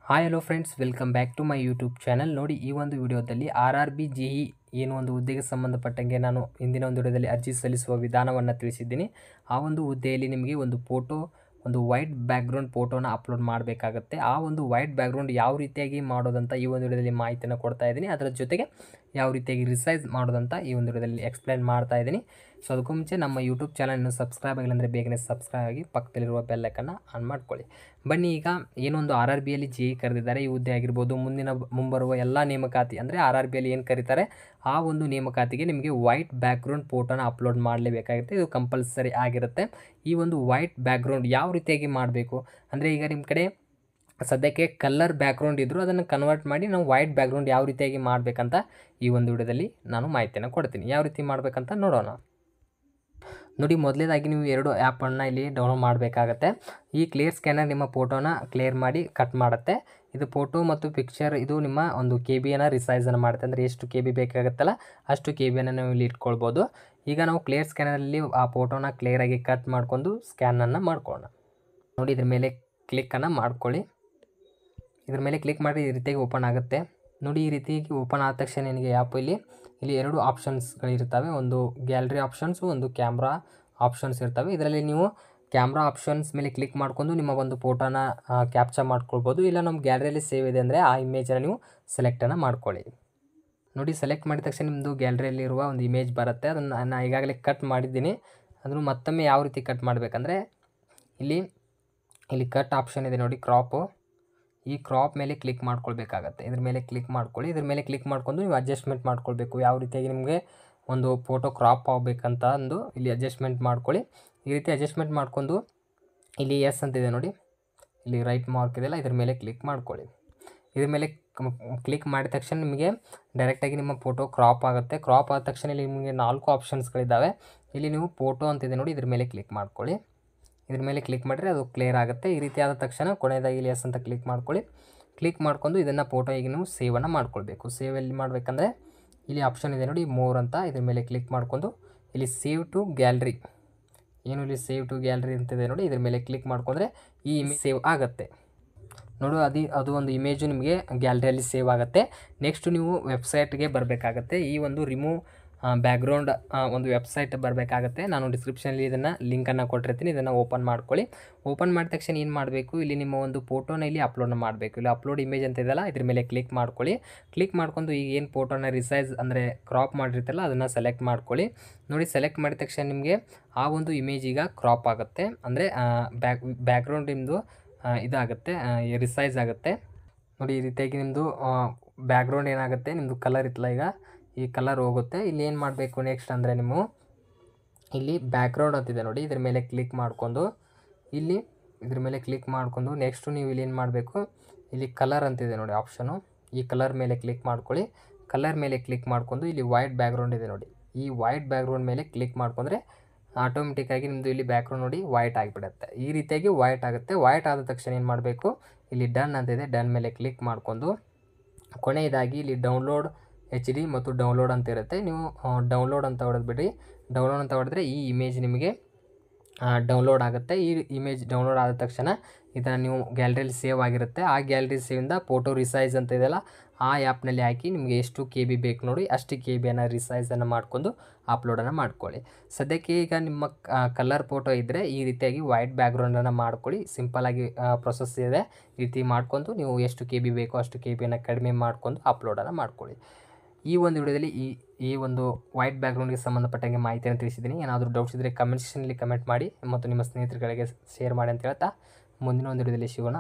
Hi hello friends, welcome back to my YouTube channel. ನೋಡಿ, ಈ ಒಂದು ವಿಡಿಯೋದಲ್ಲಿ RRB JE ಏನು ಒಂದು ಹುದ್ದೆಗೆ ಸಂಬಂಧಪಟ್ಟಂಗೆ ನಾನು ಇಂದಿನ ಒಂದು ವಿಡಿಯೋದಲ್ಲಿ ಅರ್ಜಿ ಸಲ್ಲಿಸುವ ವಿಧಾನವನ್ನು ತಿಳಿಸಿದ್ದೀನಿ. ಆ ಒಂದು ಹುದ್ದೆಯಲ್ಲಿ ನಿಮಗೆ ಒಂದು ಫೋಟೋ, ಒಂದು ವೈಟ್ ಬ್ಯಾಕ್ಗ್ರೌಂಡ್ ಫೋಟೋನ ಅಪ್ಲೋಡ್ ಮಾಡಬೇಕಾಗುತ್ತೆ. ಆ ಒಂದು ವೈಟ್ ಬ್ಯಾಕ್ಗ್ರೌಂಡ್ ಯಾವ ರೀತಿಯಾಗಿ ಮಾಡೋದಂತ ಈ ಒಂದು ವಿಡಿಯೋದಲ್ಲಿ ಮಾಹಿತಿಯನ್ನು ಕೊಡ್ತಾ ಇದ್ದೀನಿ. ಅದರ ಜೊತೆಗೆ ಯಾವ ರೀತಿಯಾಗಿ ರಿಸೈಜ್ ಮಾಡೋದಂತ ಈ ಒಂದು ವಿಡಿಯೋದಲ್ಲಿ ಎಕ್ಸ್ಪ್ಲೈನ್ ಮಾಡ್ತಾ ಇದ್ದೀನಿ. ಸೊ ಅದಕ್ಕೂ ಮುಂಚೆ ನಮ್ಮ ಯೂಟ್ಯೂಬ್ ಚಾನಲ್ನ ಸಬ್ಸ್ಕ್ರೈಬ್ ಆಗಿಲ್ಲ ಅಂದರೆ ಬೇಗನೆ ಸಬ್ಸ್ಕ್ರೈಬ್ ಆಗಿ ಪಕ್ಕದಲ್ಲಿರುವ ಬೆಲ್ಲೈಕನ್ನು ಆನ್ ಮಾಡ್ಕೊಳ್ಳಿ. ಬನ್ನಿ, ಈಗ ಏನೊಂದು RRBಯಲ್ಲಿ JE ಕರೆದಿದ್ದಾರೆ. ಈ ಹುದ್ದೆ ಆಗಿರ್ಬೋದು, ಮುಂಬರುವ ಎಲ್ಲ ನೇಮಕಾತಿ ಅಂದರೆ RRBಯಲ್ಲಿ ಏನು ಕರೀತಾರೆ ಆ ಒಂದು ನೇಮಕಾತಿಗೆ ನಿಮಗೆ ವೈಟ್ ಬ್ಯಾಕ್ಗ್ರೌಂಡ್ ಫೋಟೋನ ಅಪ್ಲೋಡ್ ಮಾಡಲೇಬೇಕಾಗುತ್ತೆ. ಇದು ಕಂಪಲ್ಸರಿ ಆಗಿರುತ್ತೆ. ಈ ಒಂದು ವೈಟ್ ಬ್ಯಾಕ್ಗ್ರೌಂಡ್ ಯಾವ ರೀತಿಯಾಗಿ ಮಾಡಬೇಕು ಅಂದರೆ, ಈಗ ನಿಮ್ಮ ಕಡೆ ಸದ್ಯಕ್ಕೆ ಕಲರ್ ಬ್ಯಾಕ್ಗ್ರೌಂಡ್ ಇದ್ದರೂ ಅದನ್ನು ಕನ್ವರ್ಟ್ ಮಾಡಿ ನಾವು ವೈಟ್ ಬ್ಯಾಕ್ಗ್ರೌಂಡ್ ಯಾವ ರೀತಿಯಾಗಿ ಮಾಡಬೇಕಂತ ಈ ಒಂದು ವಿಡಿಯೋದಲ್ಲಿ ನಾನು ಮಾಹಿತಿಯನ್ನು ಕೊಡ್ತೀನಿ. ಯಾವ ರೀತಿ ಮಾಡಬೇಕಂತ ನೋಡೋಣ. ನೋಡಿ, ಮೊದಲೇದಾಗಿ ನೀವು 2 ಆ್ಯಪನ್ನು ಇಲ್ಲಿ ಡೌನ್ಲೋಡ್ ಮಾಡಬೇಕಾಗತ್ತೆ. ಈ ಕ್ಲಿಯರ್ ಸ್ಕ್ಯಾನರ್ ನಿಮ್ಮ ಫೋಟೋನ ಕ್ಲಿಯರ್ ಮಾಡಿ ಕಟ್ ಮಾಡುತ್ತೆ. ಇದು ಫೋಟೋ ಮತ್ತು ಪಿಕ್ಚರ್, ಇದು ನಿಮ್ಮ ಒಂದು KBಯನ್ನು ರಿಸೈಜನ್ನು ಮಾಡುತ್ತೆ. ಅಂದರೆ ಎಷ್ಟು KB ಬೇಕಾಗುತ್ತಲ್ಲ ಅಷ್ಟು KBಯನ್ನು ನಾವು ಇಲ್ಲಿ ಇಟ್ಕೊಳ್ಬೋದು. ಈಗ ನಾವು ಕ್ಲಿಯರ್ ಸ್ಕ್ಯಾನರಲ್ಲಿ ಆ ಫೋಟೋನ ಕ್ಲಿಯರಾಗಿ ಕಟ್ ಮಾಡ್ಕೊಂಡು ಸ್ಕ್ಯಾನನ್ನು ಮಾಡ್ಕೊಳ್ಳೋಣ. ನೋಡಿ, ಇದ್ರ ಮೇಲೆ ಕ್ಲಿಕ್ಕನ್ನು ಮಾಡ್ಕೊಳ್ಳಿ. ಇದ್ರ ಮೇಲೆ ಕ್ಲಿಕ್ ಮಾಡಿ ಈ ರೀತಿಯಾಗಿ ಓಪನ್ ಆಗುತ್ತೆ. ನೋಡಿ, ಈ ರೀತಿಯಾಗಿ ಓಪನ್ ಆದ ತಕ್ಷಣ ನಿನಗೆ ಆ್ಯಪ್ ಇಲ್ಲಿ 2 ಆಪ್ಷನ್ಸ್ಗಳಿರ್ತವೆ. ಒಂದು ಗ್ಯಾಲರಿ ಆಪ್ಷನ್ಸು, ಒಂದು ಕ್ಯಾಮ್ರಾ ಆಪ್ಷನ್ಸ್ ಇರ್ತವೆ. ಇದರಲ್ಲಿ ನೀವು ಕ್ಯಾಮ್ರಾ ಆಪ್ಷನ್ಸ್ ಮೇಲೆ ಕ್ಲಿಕ್ ಮಾಡ್ಕೊಂಡು ನಿಮ್ಮ ಒಂದು ಫೋಟೋನ ಕ್ಯಾಪ್ಚರ್ ಮಾಡ್ಕೊಳ್ಬೋದು. ಇಲ್ಲ ನಮ್ಮ ಗ್ಯಾಲರಿಯಲ್ಲಿ ಸೇವ್ ಇದೆ ಅಂದರೆ ಆ ಇಮೇಜನ್ನು ನೀವು ಸೆಲೆಕ್ಟನ್ನು ಮಾಡ್ಕೊಳ್ಳಿ. ನೋಡಿ, ಸೆಲೆಕ್ಟ್ ಮಾಡಿದ ತಕ್ಷಣ ನಿಮ್ಮದು ಗ್ಯಾಲರಿಯಲ್ಲಿರುವ ಒಂದು ಇಮೇಜ್ ಬರುತ್ತೆ. ಅದನ್ನು ನಾನು ಈಗಾಗಲೇ ಕಟ್ ಮಾಡಿದ್ದೀನಿ. ಅದನ್ನು ಮತ್ತೊಮ್ಮೆ ಯಾವ ರೀತಿ ಕಟ್ ಮಾಡಬೇಕಂದ್ರೆ, ಇಲ್ಲಿ ಕಟ್ ಆಪ್ಷನ್ ಇದೆ ನೋಡಿ, ಕ್ರಾಪು. ಈ ಕ್ರಾಪ್ ಮೇಲೆ ಕ್ಲಿಕ್ ಮಾಡ್ಕೊಳ್ಬೇಕಾಗತ್ತೆ. ಇದ್ರ ಮೇಲೆ ಕ್ಲಿಕ್ ಮಾಡ್ಕೊಳ್ಳಿ. ಇದ್ರ ಮೇಲೆ ಕ್ಲಿಕ್ ಮಾಡ್ಕೊಂಡು ನೀವು ಅಡ್ಜಸ್ಟ್ಮೆಂಟ್ ಮಾಡ್ಕೊಳ್ಬೇಕು. ಯಾವ ರೀತಿಯಾಗಿ ನಿಮಗೆ ಒಂದು ಫೋಟೋ ಕ್ರಾಪ್ ಆಗಬೇಕಂತ ಇಲ್ಲಿ ಅಡ್ಜಸ್ಟ್ಮೆಂಟ್ ಮಾಡ್ಕೊಳ್ಳಿ. ಈ ರೀತಿ ಅಡ್ಜಸ್ಟ್ಮೆಂಟ್ ಮಾಡ್ಕೊಂಡು ಇಲ್ಲಿ ಎಸ್ ಅಂತಿದೆ ನೋಡಿ, ಇಲ್ಲಿ ರೈಟ್ ಮಾರ್ಕ್ ಇದೆಯಲ್ಲ, ಇದ್ರ ಮೇಲೆ ಕ್ಲಿಕ್ ಮಾಡ್ಕೊಳ್ಳಿ. ಇದ್ರ ಮೇಲೆ ಕ್ಲಿಕ್ ಮಾಡಿದ ತಕ್ಷಣ ನಿಮಗೆ ಡೈರೆಕ್ಟಾಗಿ ನಿಮ್ಮ ಫೋಟೋ ಕ್ರಾಪ್ ಆಗುತ್ತೆ. ಕ್ರಾಪ್ ಆದ ತಕ್ಷಣ ಇಲ್ಲಿ ನಿಮಗೆ 4 ಆಪ್ಷನ್ಸ್ಗಳಿದ್ದಾವೆ. ಇಲ್ಲಿ ನೀವು ಫೋಟೋ ಅಂತಿದೆ ನೋಡಿ, ಇದ್ರ ಮೇಲೆ ಕ್ಲಿಕ್ ಮಾಡ್ಕೊಳ್ಳಿ. ಇದ್ರ ಮೇಲೆ ಕ್ಲಿಕ್ ಮಾಡಿದ್ರೆ ಅದು ಕ್ಲಿಯರ್ ಆಗುತ್ತೆ. ಈ ರೀತಿ ಆದ ತಕ್ಷಣ ಕೊನೆಯದಾಗಿ ಇಲ್ಲಿ ಎಸ್ ಅಂತ ಕ್ಲಿಕ್ ಮಾಡ್ಕೊಳ್ಳಿ. ಕ್ಲಿಕ್ ಮಾಡ್ಕೊಂಡು ಇದನ್ನು ಫೋಟೋ ಈಗ ನೀವು ಸೇವನ್ನು ಮಾಡ್ಕೊಳ್ಬೇಕು. ಸೇವ್ ಎಲ್ಲಿ ಮಾಡಬೇಕಂದ್ರೆ ಇಲ್ಲಿ ಆಪ್ಷನ್ ಇದೆ ನೋಡಿ, ಮೋರ್ ಅಂತ. ಇದ್ರ ಮೇಲೆ ಕ್ಲಿಕ್ ಮಾಡ್ಕೊಂಡು ಇಲ್ಲಿ ಸೇವ್ ಟು ಗ್ಯಾಲರಿ, ಏನು ಇಲ್ಲಿ ಸೇವ್ ಟು ಗ್ಯಾಲರಿ ಅಂತಿದೆ ನೋಡಿ, ಇದ್ರ ಮೇಲೆ ಕ್ಲಿಕ್ ಮಾಡ್ಕೊಂಡ್ರೆ ಈ ಇಮೇಜ್ ಸೇವ್ ಆಗುತ್ತೆ. ನೋಡು, ಅದು ಒಂದು ಇಮೇಜು ನಿಮಗೆ ಗ್ಯಾಲರಿಯಲ್ಲಿ ಸೇವ್ ಆಗುತ್ತೆ. ನೆಕ್ಸ್ಟ್ ನೀವು ವೆಬ್ಸೈಟ್ಗೆ ಬರಬೇಕಾಗತ್ತೆ. ಈ ಒಂದು ರಿಮೂವ್ ಬ್ಯಾಕ್ಗ್ರೌಂಡ್ ಒಂದು ವೆಬ್ಸೈಟ್ ಬರಬೇಕಾಗತ್ತೆ. ನಾನು ಡಿಸ್ಕ್ರಿಪ್ಷನಲ್ಲಿ ಇದನ್ನು ಲಿಂಕನ್ನು ಕೊಟ್ಟಿರ್ತೀನಿ. ಇದನ್ನು ಓಪನ್ ಮಾಡ್ಕೊಳ್ಳಿ. ಓಪನ್ ಮಾಡಿದ ತಕ್ಷಣ ಏನು ಮಾಡಬೇಕು, ಇಲ್ಲಿ ನಿಮ್ಮ ಒಂದು ಫೋಟೋನ ಇಲ್ಲಿ ಅಪ್ಲೋಡ್ ಮಾಡಬೇಕು. ಇಲ್ಲಿ ಅಪ್ಲೋಡ್ ಇಮೇಜ್ ಅಂತ ಇದೆಯಲ್ಲ, ಇದ್ರ ಮೇಲೆ ಕ್ಲಿಕ್ ಮಾಡ್ಕೊಳ್ಳಿ. ಕ್ಲಿಕ್ ಮಾಡ್ಕೊಂಡು ಈಗ ಏನು ಫೋಟೋನ ರಿಸೈಜ್ ಅಂದರೆ ಕ್ರಾಪ್ ಮಾಡಿರ್ತಿಲ್ಲ ಅದನ್ನು ಸೆಲೆಕ್ಟ್ ಮಾಡ್ಕೊಳ್ಳಿ. ನೋಡಿ, ಸೆಲೆಕ್ಟ್ ಮಾಡಿದ ತಕ್ಷಣ ನಿಮಗೆ ಆ ಒಂದು ಇಮೇಜ್ ಈಗ ಕ್ರಾಪ್ ಆಗುತ್ತೆ. ಅಂದರೆ ಬ್ಯಾಕ್ಗ್ರೌಂಡ್ ನಿಮ್ಮದು ಇದಾಗುತ್ತೆ, ರಿಸೈಜ್ ಆಗುತ್ತೆ. ನೋಡಿ, ಈ ರೀತಿಯಾಗಿ ನಿಮ್ಮದು ಬ್ಯಾಕ್ಗ್ರೌಂಡ್ ಏನಾಗುತ್ತೆ, ನಿಮ್ಮದು ಕಲರ್ ಇತ್ತಲ್ಲ, ಈಗ ಈ ಕಲರ್ ಹೋಗುತ್ತೆ. ಇಲ್ಲಿ ಏನು ಮಾಡಬೇಕು ನೆಕ್ಸ್ಟ್ ಅಂದರೆ, ನೀವು ಇಲ್ಲಿ ಬ್ಯಾಕ್ಗ್ರೌಂಡ್ ಅಂತಿದೆ ನೋಡಿ, ಇದ್ರ ಮೇಲೆ ಕ್ಲಿಕ್ ಮಾಡ್ಕೊಂಡು ಇದ್ರ ಮೇಲೆ ಕ್ಲಿಕ್ ಮಾಡ್ಕೊಂಡು ನೆಕ್ಸ್ಟು ನೀವು ಇಲ್ಲಿ ಏನು ಮಾಡಬೇಕು, ಇಲ್ಲಿ ಕಲರ್ ಅಂತಿದೆ ನೋಡಿ ಆಪ್ಷನು, ಈ ಕಲರ್ ಮೇಲೆ ಕ್ಲಿಕ್ ಮಾಡ್ಕೊಳ್ಳಿ. ಕಲರ್ ಮೇಲೆ ಕ್ಲಿಕ್ ಮಾಡ್ಕೊಂಡು ಇಲ್ಲಿ ವೈಟ್ ಬ್ಯಾಕ್ಗ್ರೌಂಡ್ ಇದೆ ನೋಡಿ, ಈ ವೈಟ್ ಬ್ಯಾಕ್ಗ್ರೌಂಡ್ ಮೇಲೆ ಕ್ಲಿಕ್ ಮಾಡ್ಕೊಂಡ್ರೆ ಆಟೋಮೆಟಿಕ್ಕಾಗಿ ನಿಮ್ಮದು ಇಲ್ಲಿ ಬ್ಯಾಕ್ಗ್ರೌಂಡ್ ನೋಡಿ ವೈಟ್ ಆಗಿಬಿಡುತ್ತೆ. ಈ ರೀತಿಯಾಗಿ ವೈಟ್ ಆಗುತ್ತೆ. ವೈಟ್ ಆದ ತಕ್ಷಣ ಏನು ಮಾಡಬೇಕು, ಇಲ್ಲಿ ಡನ್ ಅಂತಿದೆ, ಡನ್ ಮೇಲೆ ಕ್ಲಿಕ್ ಮಾಡ್ಕೊಂಡು ಕೊನೆಯದಾಗಿ ಇಲ್ಲಿ ಡೌನ್ಲೋಡ್ HD ಮತ್ತು ಡೌನ್ಲೋಡ್ ಅಂತ ಇರುತ್ತೆ. ನೀವು ಡೌನ್ಲೋಡ್ ಅಂತ ಹೊಡೆದ್ಬಿಡಿ. ಡೌನ್ಲೋಡ್ ಅಂತ ಹೊಡೆದ್ರೆ ಈ ಇಮೇಜ್ ನಿಮಗೆ ಡೌನ್ಲೋಡ್ ಆಗುತ್ತೆ. ಈ ಇಮೇಜ್ ಡೌನ್ಲೋಡ್ ಆದ ತಕ್ಷಣ ಇದನ್ನು ನೀವು ಗ್ಯಾಲರಿಯಲ್ಲಿ ಸೇವ್ ಆಗಿರುತ್ತೆ. ಆ ಗ್ಯಾಲರಿ ಸೇವಿಂದ ಫೋಟೋ ರಿಸೈಜ್ ಅಂತ ಇದೆಯಲ್ಲ, ಆ ಆ್ಯಪ್ನಲ್ಲಿ ಹಾಕಿ ನಿಮಗೆ ಎಷ್ಟು KB ಬೇಕು ನೋಡಿ ಅಷ್ಟು KBಯನ್ನು ರಿಸೈಜನ್ನು ಮಾಡ್ಕೊಂಡು ಅಪ್ಲೋಡನ್ನು ಮಾಡ್ಕೊಳ್ಳಿ. ಸದ್ಯಕ್ಕೆ ಈಗ ನಿಮ್ಮ ಕಲರ್ ಫೋಟೋ ಇದ್ದರೆ ಈ ರೀತಿಯಾಗಿ ವೈಟ್ ಬ್ಯಾಕ್ಗ್ರೌಂಡನ್ನು ಮಾಡ್ಕೊಳ್ಳಿ. ಸಿಂಪಲ್ಲಾಗಿ ಪ್ರೊಸೆಸ್ ಇದೆ. ಈ ರೀತಿ ಮಾಡ್ಕೊಂಡು ನೀವು ಎಷ್ಟು KB ಬೇಕೋ ಅಷ್ಟು KBಯನ್ನು ಕಡಿಮೆ ಮಾಡ್ಕೊಂಡು ಅಪ್ಲೋಡನ್ನು ಮಾಡ್ಕೊಳ್ಳಿ. ಈ ಒಂದು ವಿಡಿಯೋದಲ್ಲಿ ಈ ಒಂದು ವೈಟ್ ಬ್ಯಾಕ್ಗ್ರೌಂಡ್ಗೆ ಸಂಬಂಧಪಟ್ಟಂಗೆ ಮಾಹಿತಿಯನ್ನು ತಿಳಿಸಿದ್ದೀನಿ. ಏನಾದರೂ ಡೌಟ್ಸ್ ಇದ್ದರೆ ಕಮೆಂಟ್ ಸೆಕ್ಷನಲ್ಲಿ ಕಮೆಂಟ್ ಮಾಡಿ ಮತ್ತು ನಿಮ್ಮ ಸ್ನೇಹಿತರುಗಳಿಗೆ ಶೇರ್ ಮಾಡಿ ಅಂತ ಹೇಳ್ತಾ ಮುಂದಿನ ಒಂದು ವಿಡಿಯೋದಲ್ಲಿ ಸಿಗೋಣ.